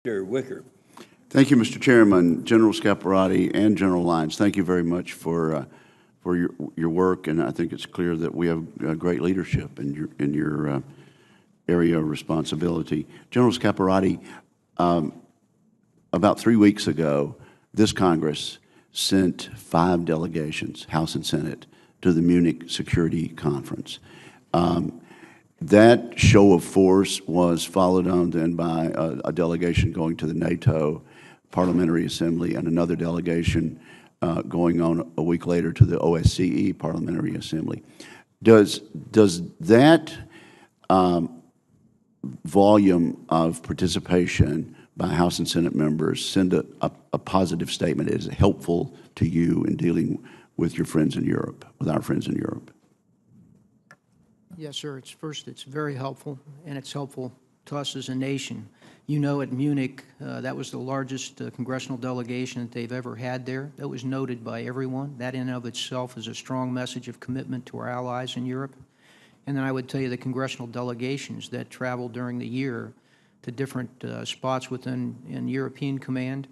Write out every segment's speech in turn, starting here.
Roger Wicker. Thank you, Mr. Chairman, General Scaparrotti, and General Lyons. Thank you very much for your work, and I think it's clear that we have great leadership in your area of responsibility. General Scaparrotti, about 3 weeks ago, this Congress sent 5 delegations, House and Senate, to the Munich Security Conference. That show of force was followed on then by a delegation going to the NATO Parliamentary Assembly and another delegation going on a week later to the OSCE Parliamentary Assembly. Does that volume of participation by House and Senate members send a positive statement? Is it helpful to you in dealing with your friends in Europe, with our friends in Europe? Yes, sir. It's very helpful, and it's helpful to us as a nation. You know, at Munich, that was the largest congressional delegation that they've ever had there. That was noted by everyone. That in and of itself is a strong message of commitment to our allies in Europe. And then I would tell you the congressional delegations that traveled during the year to different spots within European Command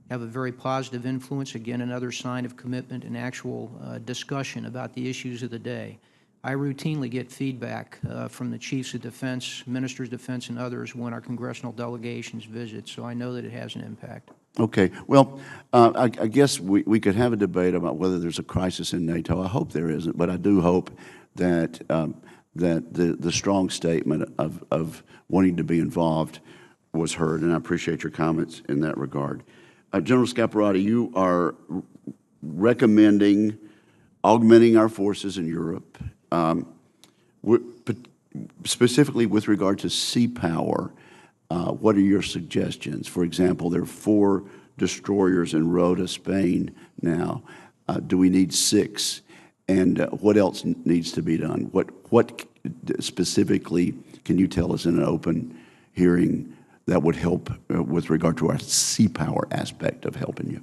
have a very positive influence. Again, another sign of commitment and actual discussion about the issues of the day. I routinely get feedback from the chiefs of defense, ministers of defense, and others when our congressional delegations visit, so I know that it has an impact. Okay. Well, I guess we could have a debate about whether there's a crisis in NATO. I hope there isn't, but I do hope that that the strong statement of wanting to be involved was heard, and I appreciate your comments in that regard. General Scaparrotti, you are recommending augmenting our forces in Europe, specifically with regard to Seapower. What are your suggestions? For example, there are 4 destroyers in Rota, Spain now. Do we need 6? And what else needs to be done? What specifically can you tell us in an open hearing that would help with regard to our Seapower aspect of helping you?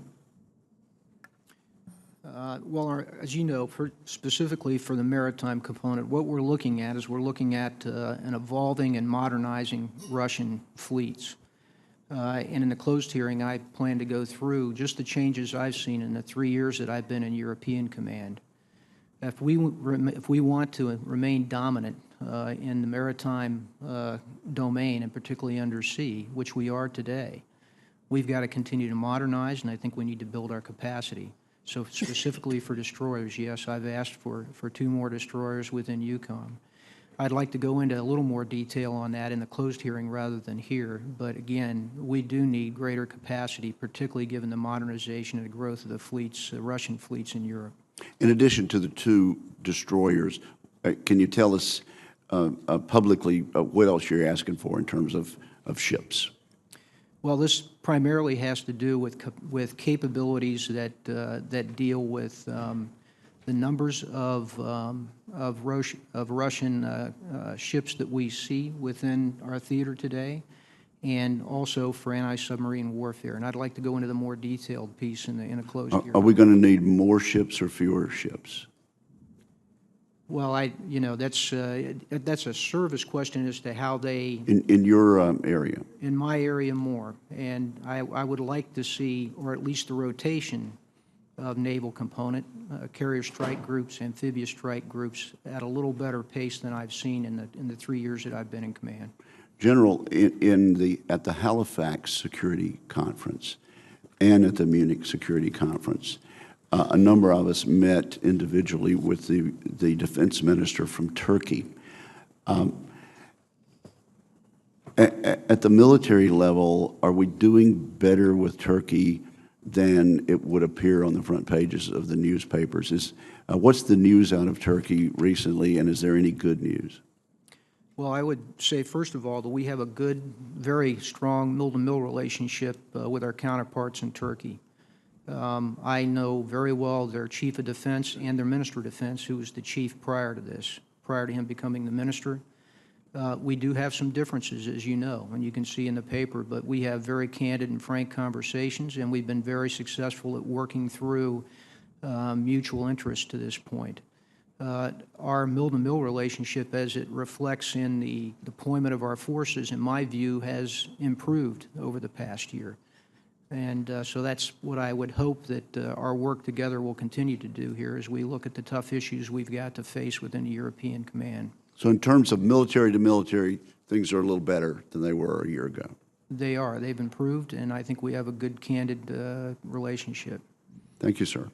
Well, as you know, specifically for the maritime component, what we're looking at is an evolving and modernizing Russian fleets. And in the closed hearing, I plan to go through just the changes I've seen in the 3 years that I've been in European Command. If we want to remain dominant in the maritime domain, and particularly undersea, which we are today, we've got to continue to modernize, and I think we need to build our capacity. So specifically for destroyers, yes, I've asked for 2 more destroyers within EUCOM. I'd like to go into a little more detail on that in the closed hearing rather than here, but again, we do need greater capacity, particularly given the modernization and the growth of the fleets, Russian fleets in Europe. In addition to the 2 destroyers, can you tell us publicly what else you're asking for in terms of ships? Well, this primarily has to do with capabilities that deal with the numbers of Russian ships that we see within our theater today, and also for anti-submarine warfare. And I'd like to go into the more detailed piece in a closed hearing. Are we going to need more ships or fewer ships? Well, that's a service question as to how they... In your area? In my area more. And I would like to see, or at least the rotation of naval component, carrier strike groups, amphibious strike groups, at a little better pace than I've seen in the 3 years that I've been in command. General, at the Halifax Security Conference and at the Munich Security Conference, a number of us met individually with the defense minister from Turkey. At the military level, are we doing better with Turkey than it would appear on the front pages of the newspapers? What's the news out of Turkey recently, and is there any good news? Well, I would say, first of all, that we have a good, very strong mill-to-mill relationship with our counterparts in Turkey. I know very well their chief of defense and their minister of defense, who was the chief prior to this, prior to him becoming the minister. We do have some differences, as you know, and you can see in the paper, but we have very candid and frank conversations, and we've been very successful at working through mutual interest to this point. our mill-to-mill relationship, as it reflects in the deployment of our forces, in my view, has improved over the past year. And so that's what I would hope that our work together will continue to do here as we look at the tough issues we've got to face within the European Command. So in terms of military to military, things are a little better than they were a year ago. They are. They've improved, and I think we have a good, candid relationship. Thank you, sir.